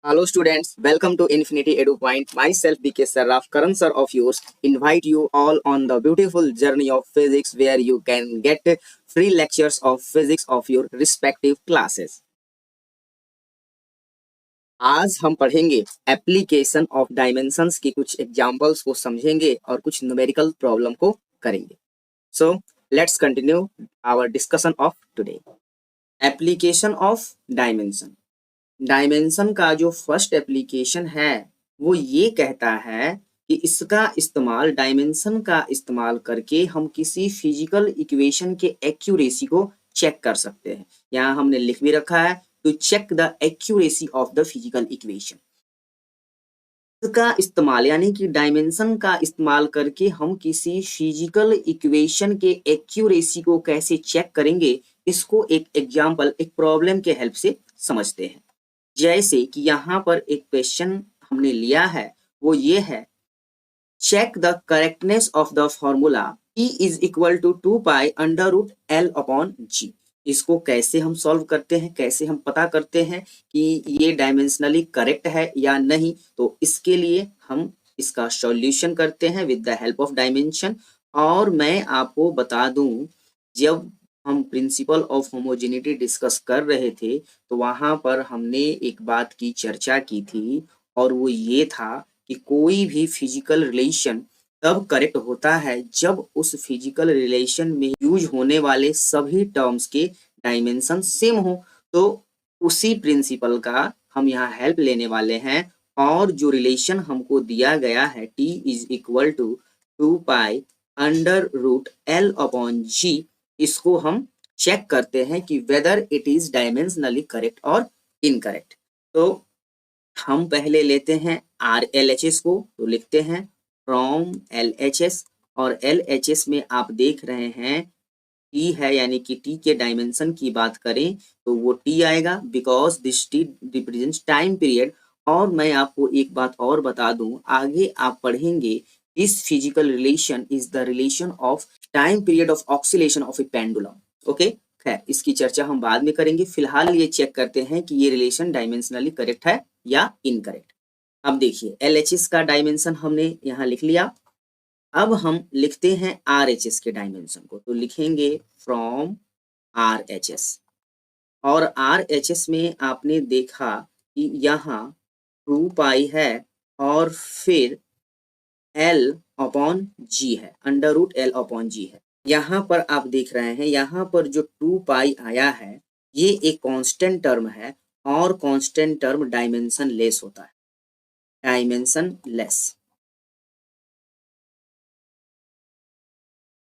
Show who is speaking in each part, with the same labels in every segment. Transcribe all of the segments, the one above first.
Speaker 1: Hello students, welcome to Infinity Edu Point. Myself BK Sarraf, Karan sir of yours, invite you all on the beautiful journey of physics where you can get free lectures of physics of your respective classes. आज हम पढ़ेंगे application of dimensions की कुछ examples को समझेंगे और कुछ numerical problem को करेंगे. So let's continue our discussion of today. Application of dimension. Dimension का जो फर्स्ट एप्लीकेशन है वो ये कहता है कि इसका इस्तेमाल डायमेंशन का इस्तेमाल करके हम किसी फिजिकल इक्वेशन के एक्यूरेसी को चेक कर सकते हैं. यहाँ हमने लिख भी रखा है to check the accuracy of the physical equation. इसका इस्तेमाल यानी कि डायमेंशन का इस्तेमाल करके हम किसी फिजिकल इक्वेशन के एक्यूरेसी को कैसे चेक करेंगे, इसको एक एग्जाम्पल एक प्रॉब्लम के हेल्प से समझते हैं. जैसे कि यहाँ पर एक क्वेश्चन हमने लिया है वो ये है, check the correctness of the formula E is equal to 2 pi under root L upon g. इसको कैसे हम सॉल्व करते हैं, कैसे हम पता करते हैं कि ये डायमेंशनली करेक्ट है या नहीं. तो इसके लिए हम इसका सॉल्यूशन करते हैं with the help of dimension. और मैं आपको बता दूं, जब हम प्रिंसिपल ऑफ होमोजेनिटी डिस्कस कर रहे थे तो वहां पर हमने एक बात की चर्चा की थी और वो ये था कि कोई भी फिजिकल रिलेशन तब करेक्ट होता है जब उस फिजिकल रिलेशन में यूज होने वाले सभी टर्म्स के डायमेंशन सेम हो. तो उसी प्रिंसिपल का हम यहाँ हेल्प लेने वाले हैं और जो रिलेशन हमको दिया गया है T is equal to 2 pi under root L upon g, इसको हम चेक करते हैं कि whether it is dimensionally correct और इनकरेक्ट. तो हम पहले लेते हैं RLHS को, तो लिखते हैं फ्रॉम LHS. और LHS में आप देख रहे हैं T है, यानी कि T के डायमेंशन की बात करें तो वो T आएगा because this T represents time period. और मैं आपको एक बात और बता दूं, आगे आप पढ़ेंगे this physical relation is the relation of time period of oscillation of A pendulum. Okay, खैर इसकी चर्चा हम बाद में करेंगे. फिलहाल ये चेक करते हैं कि ये रिलेशन डायमेंशनली करेक्ट है या इनकरेक्ट. अब देखिए LHS का डायमेंशन हमने यहाँ लिख लिया. अब हम लिखते हैं RHS के डायमेंशन को, तो लिखेंगे फ्रॉम RHS. और RHS में आपने देखा कि यहाँ 2 पाई है और फिर L अपॉन जी है, अंडर रूट L अपॉन जी है. यहाँ पर आप देख रहे हैं, यहाँ पर जो 2 पाई आया है ये एक कांस्टेंट टर्म है और कांस्टेंट टर्म डायमेंशन लेस होता है, डायमेंशन लेस.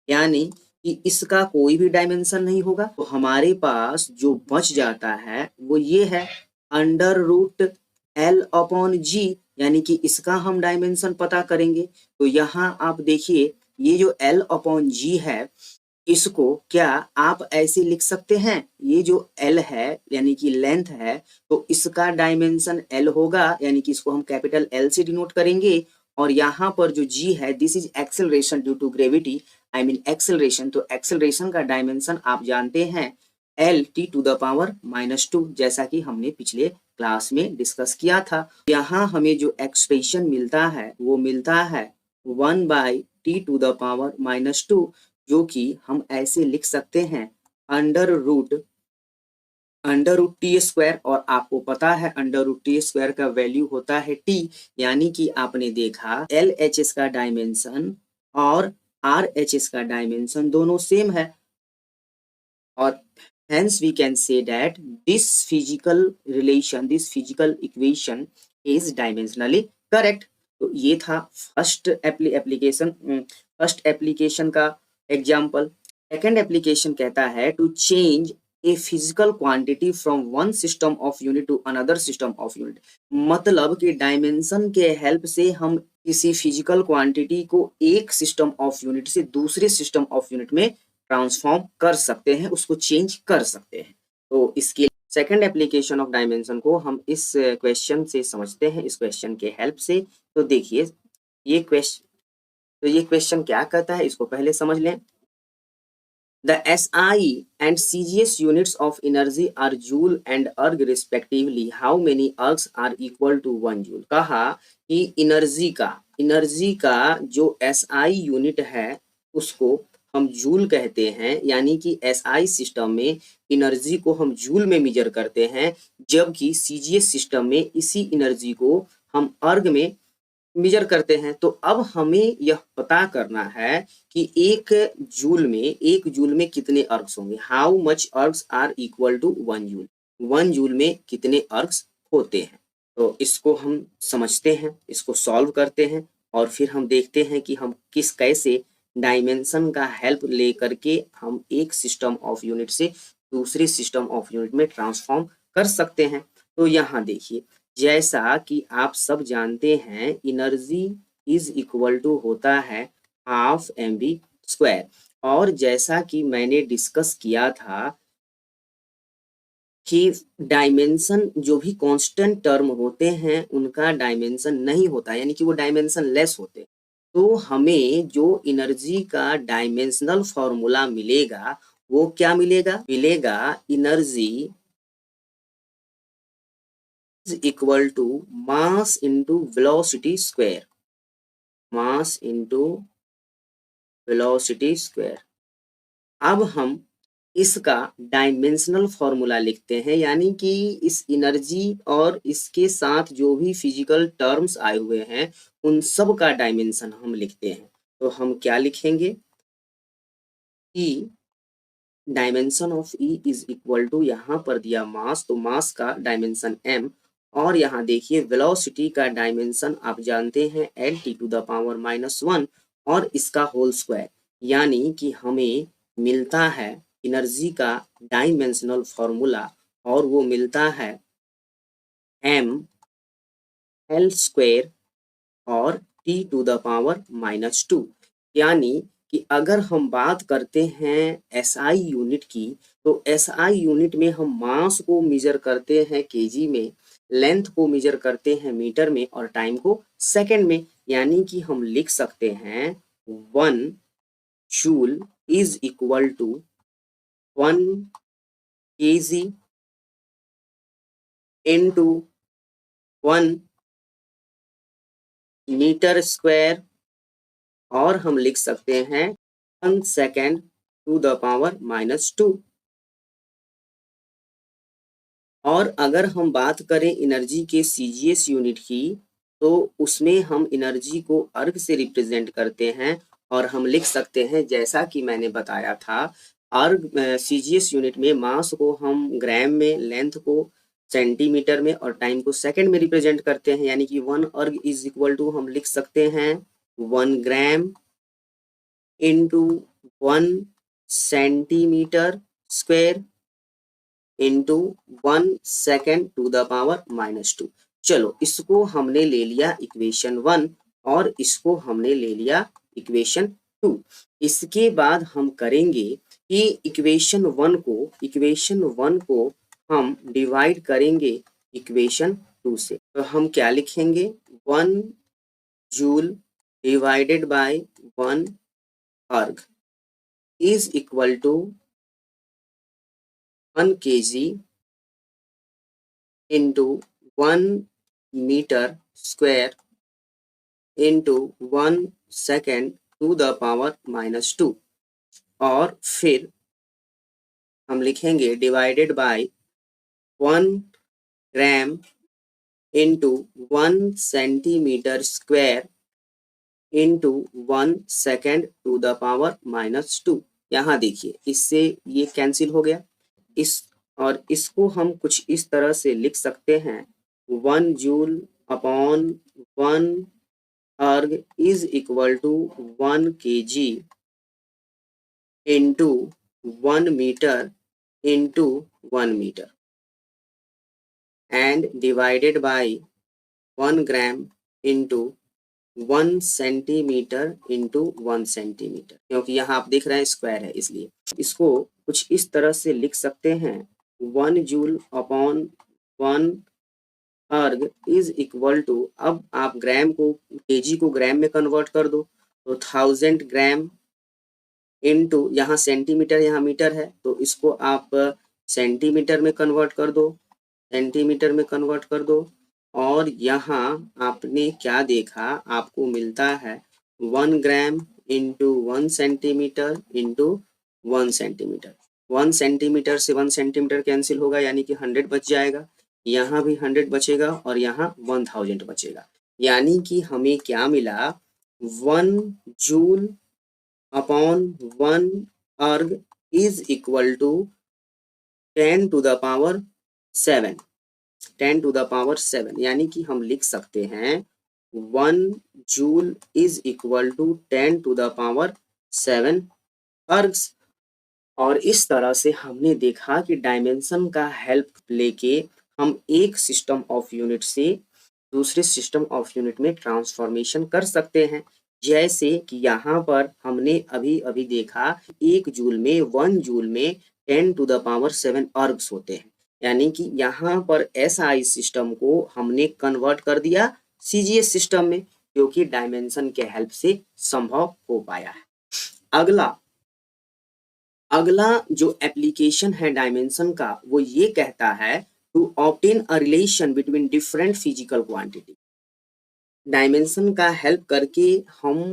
Speaker 1: यानी कि इसका कोई भी डायमेंशन नहीं होगा. तो हमारे पास जो बच जाता है वो ये है अंडर रूट L अपॉन जी, यानी कि इसका हम डायमेंशन पता करेंगे. तो यहाँ आप देखिए ये जो L अपॉन जी है इसको क्या आप ऐसे लिख सकते हैं, ये जो L है यानी कि लेंथ है तो इसका डायमेंशन L होगा, यानी कि इसको हम कैपिटल L से डिनोट करेंगे. और यहाँ पर जो G है this is acceleration due to gravity, I mean acceleration. तो एक्सेलरेशन का डायमेंशन आप जानते हैं L t to the power -2, जैसा कि हमने पिछले क्लास में डिस्कस किया था. यहाँ हमें जो एक्सप्रेशन मिलता है वो मिलता है 1/t टू द पावर -2, जो कि हम ऐसे लिख सकते हैं अंडर रूट टी स्क्वायर. और आपको पता है अंडर रूट टी स्क्वायर का वैल्यू होता है टी, यानी कि आपने देखा LHS का डायमेंशन और RHS का डायमेंशन दोनों सेम है. और hence we can say that this physical relation, this physical equation is dimensionally correct. तो ये था फर्स्ट एप्लीकेशन का एग्जाम्पल. सेकेंड एप्लीकेशन कहता है to change a physical quantity from one system of unit to another system of unit. मतलब कि dimension के help से हम किसी फिजिकल क्वांटिटी को एक सिस्टम ऑफ यूनिट से दूसरे सिस्टम ऑफ यूनिट में ट्रांसफॉर्म कर सकते हैं, उसको चेंज कर सकते हैं. तो इसके सेकंड एप्लीकेशन ऑफ डायमेंशन को हम इस क्वेश्चन से समझते हैं, इस क्वेश्चन के हेल्प से. तो देखिए ये क्वेश्चन क्या कहता है इसको पहले समझ लें. The SI and CGS units of energy are joule and erg respectively. How many ergs are equal to 1 joule? कहा कि एनर्जी का जो SI यूनिट है उसको हम जूल कहते हैं, यानी कि SI सिस्टम में एनर्जी को हम जूल में मेजर करते हैं, जबकि CGS सिस्टम में इसी एनर्जी को हम अर्ग में मेजर करते हैं। तो अब हमें यह पता करना है कि एक जूल में कितने अर्ग्स होंगे। How much ergs are equal to 1 joule, 1 joule में कितने अर्ग्स होते हैं। तो इसको हम समझते हैं, इसको सॉल्व करते हैं और फिर हम देखते हैं कि हम कैसे डायमेंशन का हेल्प लेकर के हम एक सिस्टम ऑफ यूनिट से दूसरे सिस्टम ऑफ यूनिट में ट्रांसफॉर्म कर सकते हैं। तो यहाँ देखिए, जैसा कि आप सब जानते हैं, एनर्जी इज इक्वल टू होता है हाफ mv²। और जैसा कि मैंने डिस्कस किया था कि डायमेंशन जो भी कांस्टेंट टर्म होते हैं उनका डायमेंशन नहीं होता, यानी कि वो डायमेंशन लेस होते हैं। तो हमें जो एनर्जी का डायमेंशनल फॉर्मूला मिलेगा वो क्या मिलेगा? Energy is equal to mass into velocity square, mass into velocity square। अब हम इसका डायमेंशनल फॉर्मूला लिखते हैं, यानी कि इस एनर्जी और इसके साथ जो भी फिजिकल टर्म्स आए हुए हैं उन सब का डायमेंशन हम लिखते हैं। तो हम क्या लिखेंगे? E dimension of E is equal to, यहाँ पर दिया मास, तो मास का डायमेंशन m, और यहाँ देखिए वेलोसिटी का डायमेंशन आप जानते हैं L⁻⁻1 और इसका होल स्क्वायर, यानी कि हमें मिलता है एनर्जी का डायमेंशनल फॉर्मूला और वो मिलता है mL² और T⁻⁻²। यानी कि अगर हम बात करते हैं SI यूनिट की, तो SI यूनिट में हम मास को मेजर करते हैं केजी में, लेंथ को मेजर करते हैं मीटर में और टाइम को सेकंड में। यानी कि हम लिख सकते हैं 1 joule is equal to 1 kg into 1 metre square, और हम लिख सकते हैं 1 सेकेंड टू द पावर -2। और अगर हम बात करें एनर्जी के CGS यूनिट की, तो उसमें हम एनर्जी को अर्ग से रिप्रेजेंट करते हैं और हम लिख सकते हैं, जैसा कि मैंने बताया था, अर्ग CGS यूनिट में मास को हम ग्राम में, लेंथ को सेंटीमीटर में और टाइम को सेकंड में रिप्रेजेंट करते हैं। यानी कि 1 अर्ग इज इक्वल टू हम लिख सकते हैं 1 gram into 1 centimetre square into 1 second to the power -2। चलो, इसको हमने ले लिया इक्वेशन 1 और इसको हमने ले लिया इक्वेशन 2। इसके बाद हम करेंगे कि इक्वेशन 1 को हम डिवाइड करेंगे इक्वेशन 2 से। तो हम क्या लिखेंगे? 1 joule divided by 1 erg is equal to 1 kg into 1 meter square into 1 second to the power -2। और फिर हम लिखेंगे divided by 1 gram into 1 centimetre square into 1 second to the power -2। यहाँ देखिए, इससे ये कैंसिल हो गया, और इसको हम कुछ इस तरह से लिख सकते हैं 1 joule upon 1 erg is equal to 1 kg into 1 metre into 1 metre and divided by 1 gram into 1 centimetre into 1 centimetre, क्योंकि यहाँ आप देख रहे हैं स्क्वायर है इसलिए। इसको कुछ इस तरह से लिख सकते हैं 1 joule upon 1 erg is equal to, अब आप ग्राम को केजी को ग्राम में कन्वर्ट कर दो, तो 1000 ग्राम इनटू, यहाँ सेंटीमीटर यहाँ मीटर है तो इसको आप सेंटीमीटर में कन्वर्ट कर दो, सेंटीमीटर में कन्वर्ट कर दो। और यहाँ आपने क्या देखा, आपको मिलता है 1 gram into 1 centimetre into 1 centimetre. 1 centimetre से 1 सेंटीमीटर कैंसिल होगा यानी कि 100 बच जाएगा, यहाँ भी 100 बचेगा और यहाँ 1000 बचेगा। यानी कि हमें क्या मिला, 1 joule upon 1 erg is equal to 10 to the power 7, 10 to the power 7। यानी कि हम लिख सकते हैं 1 joule is equal to 10 to the power 7 ergs. और इस तरह से हमने देखा कि डायमेंशन का हेल्प लेके हम एक सिस्टम ऑफ यूनिट से दूसरे सिस्टम ऑफ यूनिट में ट्रांसफॉर्मेशन कर सकते हैं। जैसे कि यहाँ पर हमने अभी अभी देखा 1 जूल में 1 जूल में 10 टू द पावर 7 अर्ग्स होते हैं। यानी कि यहाँ पर एसआई सिस्टम को हमने कन्वर्ट कर दिया सीजीएस सिस्टम में, जो कि डायमेंशन के हेल्प से संभव हो पाया है। अगला जो एप्लीकेशन है डायमेंशन का वो ये कहता है to obtain a relation between different physical quantity. Dimension का हेल्प करके हम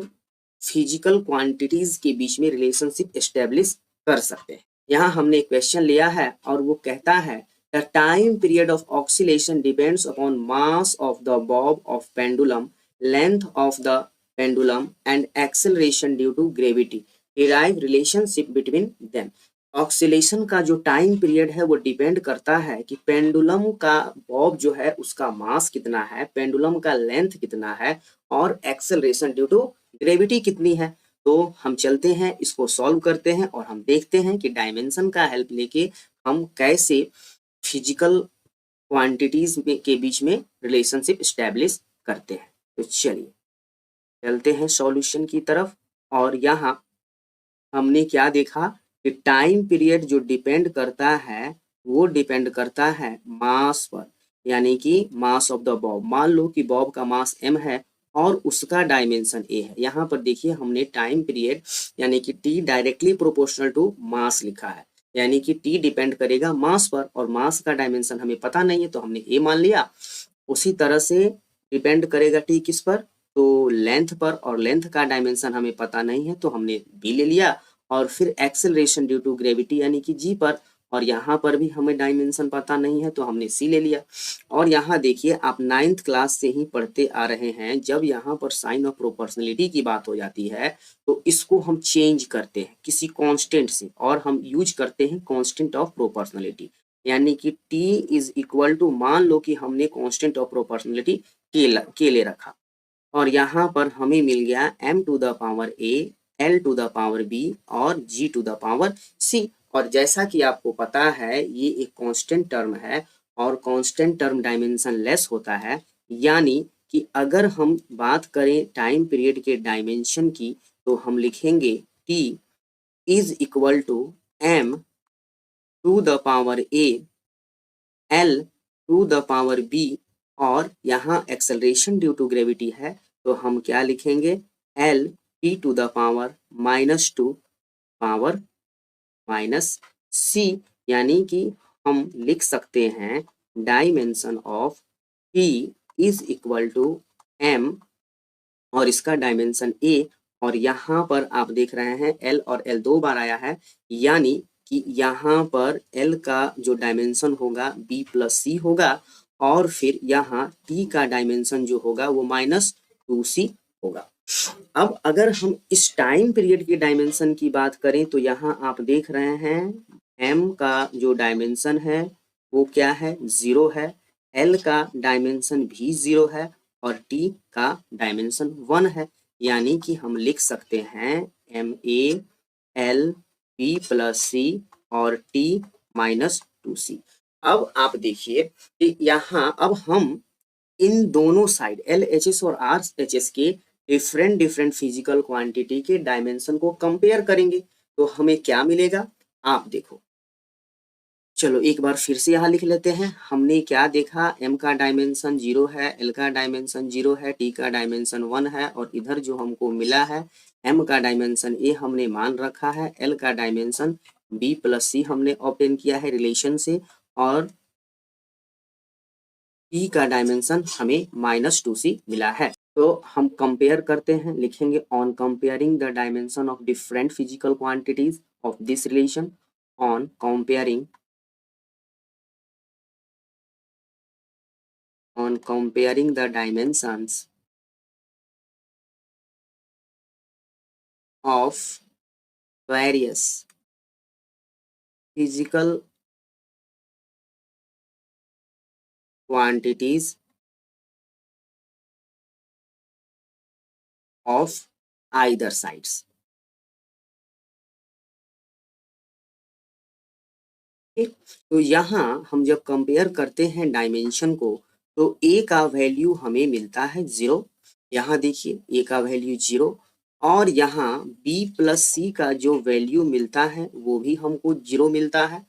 Speaker 1: फिजिकल क्वांटिटीज के बीच में रिलेशनशिप एस्टेब्लिश कर सकते हैं। यहाँ हमने एक क्वेश्चन लिया है और वो कहता है the time period of oscillation depends upon mass of the bob of pendulum, length of the pendulum and acceleration due to gravity, derive relationship between them. Oscillation का जो टाइम पीरियड है वो डिपेंड करता है कि पेंडुलम का Bob जो है उसका मास कितना है, पेंडुलम का लेंथ कितना है और एक्सेलरेशन ड्यू टू ग्रेविटी कितनी है। तो हम चलते हैं, इसको सॉल्व करते हैं और हम देखते हैं कि डायमेंशन का हेल्प लेके हम कैसे फिजिकल क्वांटिटीज के बीच में रिलेशनशिप स्टैब्लिश करते हैं। तो चलिए चलते हैं सॉल्यूशन की तरफ। और यहाँ हमने क्या देखा कि टाइम पीरियड जो डिपेंड करता है वो डिपेंड करता है मास पर, यानी कि मास ऑफ द बॉब। मान लो कि बॉब का मास m है और उसका डायमेंशन a है। यहाँ पर देखिए हमने टाइम पीरियड यानी कि t directly proportional to mass लिखा है, यानी कि t डिपेंड करेगा मास पर और मास का डायमेंशन हमें पता नहीं है तो हमने a मान लिया। उसी तरह से डिपेंड करेगा t किस पर, तो लेंथ पर, और लेंथ का डायमेंशन हमें पता नहीं है तो हमने b ले लिया। और फिर एक्सेलरेशन ड्यू टू ग्रेविटी यानी कि g पर, और यहाँ पर भी हमें डायमेंशन पता नहीं है तो हमने c ले लिया। और यहाँ देखिए आप 9th क्लास से ही पढ़ते आ रहे हैं, जब यहाँ पर साइन ऑफ प्रोपोर्शनलिटी की बात हो जाती है तो इसको हम चेंज करते हैं किसी कांस्टेंट से और हम यूज करते हैं कांस्टेंट ऑफ प्रोपोर्शनलिटी। यानी कि t इज इक्वल टू, मान लो कि हमने कांस्टेंट ऑफ प्रोपोर्शनलिटी के ले रखा और यहाँ पर हमें मिल गया m to the power a, L to the power b और g to the power c। और जैसा कि आपको पता है ये एक कांस्टेंट टर्म है और कांस्टेंट टर्म डायमेंशन लेस होता है। यानी कि अगर हम बात करें टाइम पीरियड के डायमेंशन की तो हम लिखेंगे t is equal to m to the power a, L to the power b और यहाँ एक्सेलरेशन ड्यू टू ग्रेविटी है तो हम क्या लिखेंगे L t to the power -2 power -c। यानी कि हम लिख सकते हैं dimension of t is equal to m और इसका डायमेंशन a। और यहाँ पर आप देख रहे हैं L और L 2 बार आया है, यानी कि यहाँ पर L का जो डायमेंशन होगा b प्लस c होगा और फिर यहाँ t का डायमेंशन जो होगा वो -2c होगा। अब अगर हम इस टाइम पीरियड के डायमेंशन की बात करें तो यहाँ आप देख रहे हैं m का जो डायमेंशन है वो क्या है, 0 है, L का डायमेंशन भी 0 है और t का डायमेंशन 1 है। यानी कि हम लिख सकते हैं ma L b plus c और t -2c। अब आप देखिए कि यहाँ अब हम इन दोनों साइड LHS और RHS के डिफरेंट फिजिकल क्वांटिटी के डायमेंशन को कंपेयर करेंगे तो हमें क्या मिलेगा, आप देखो। चलो एक बार फिर से यहाँ लिख लेते हैं। हमने क्या देखा, m का डायमेंशन 0 है, l का डायमेंशन 0 है, t का डायमेंशन 1 है और इधर जो हमको मिला है m का डायमेंशन a हमने मान रखा है, l का डायमेंशन b प्लस c हमने ऑब्टेन किया है रिलेशन से और t का डायमेंशन हमें -2c मिला है। तो हम कंपेयर करते हैं, लिखेंगे on comparing the dimension of different physical quantities of this relation, on comparing the dimensions of various physical quantities of either sides। तो यहाँ हम जब कंपेयर करते हैं डायमेंशन को तो a का वैल्यू हमें मिलता है 0, यहाँ देखिए a का वैल्यू 0 और यहाँ b प्लस c का जो वैल्यू मिलता है वो भी हमको 0 मिलता है।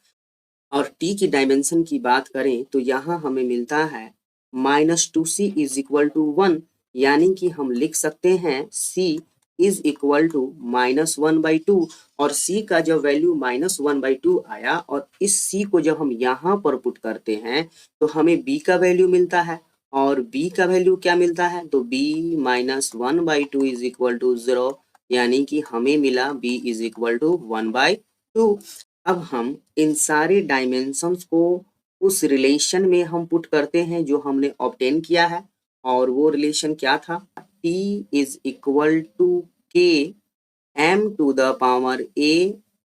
Speaker 1: और t की डायमेंशन की बात करें तो यहाँ हमें मिलता है -2c इज इक्वल टू 1, यानी कि हम लिख सकते हैं c इज इक्वल टू -1/2 और c का जब वैल्यू -1/2 आया और इस c को जब हम यहाँ पर पुट करते हैं तो हमें b का वैल्यू मिलता है और b का वैल्यू क्या मिलता है, तो b -1/2 इज इक्वल टू 0, यानी कि हमें मिला b इज इक्वल टू 1/2। अब हम इन सारे डायमेंशंस को उस रिलेशन में हम पुट करते हैं जो हमने ऑब्टेन किया है और वो रिलेशन क्या था, t is equal to k m to the power a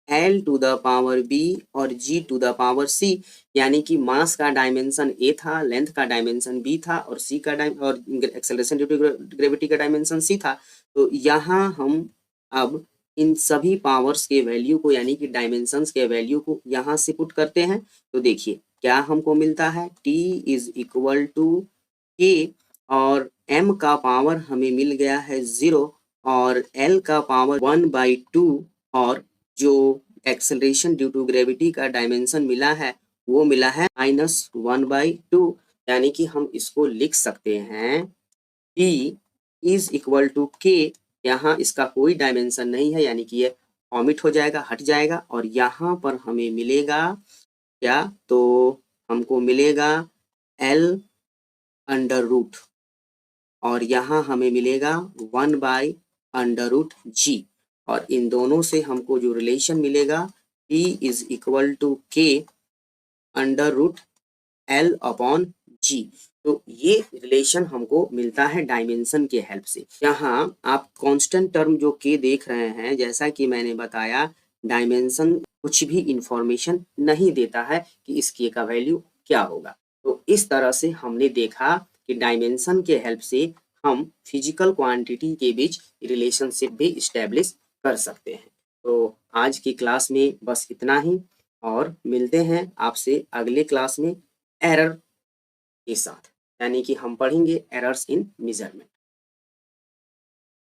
Speaker 1: l to the power b और g to the power c, यानी कि मास का डायमेंशन a था, लेंथ का डायमेंशन b था और c का और एक्सेलरेशन ड्यू टू ग्रेविटी का डायमेंशन c था। तो यहाँ हम अब इन सभी पावर्स के वैल्यू को यानी कि डायमेंशंस के वैल्यू को यहाँ से पुट करते हैं तो देखिए क्या हमको मिलता है, t is equal to k और m का पावर हमें मिल गया है 0 और l का पावर 1/2 और जो एक्सेलरेशन ड्यू टू ग्रेविटी का डायमेंशन मिला है वो मिला है -1/2, यानी कि हम इसको लिख सकते हैं t is equal to k, यहाँ इसका कोई डायमेंशन नहीं है यानी कि ये ऑमिट हो जाएगा, हट जाएगा और यहाँ पर हमें मिलेगा क्या, तो हमको मिलेगा l अंडर रूट और यहाँ हमें मिलेगा 1/√g और इन दोनों से हमको जो रिलेशन मिलेगा t is equal to k √L/g। तो ये रिलेशन हमको मिलता है डायमेंशन के हेल्प से। यहाँ आप कांस्टेंट टर्म जो k देख रहे हैं, जैसा कि मैंने बताया डायमेंशन कुछ भी इंफॉर्मेशन नहीं देता है कि इस k का वैल्यू क्या होगा। तो इस तरह से हमने देखा कि डायमेंशन के हेल्प से हम फिजिकल क्वांटिटी के बीच रिलेशनशिप भी इस्टेब्लिश कर सकते हैं। तो आज की क्लास में बस इतना ही और मिलते हैं आपसे अगले क्लास में एरर के साथ, यानी कि हम पढ़ेंगे एरर्स इन मेजरमेंट।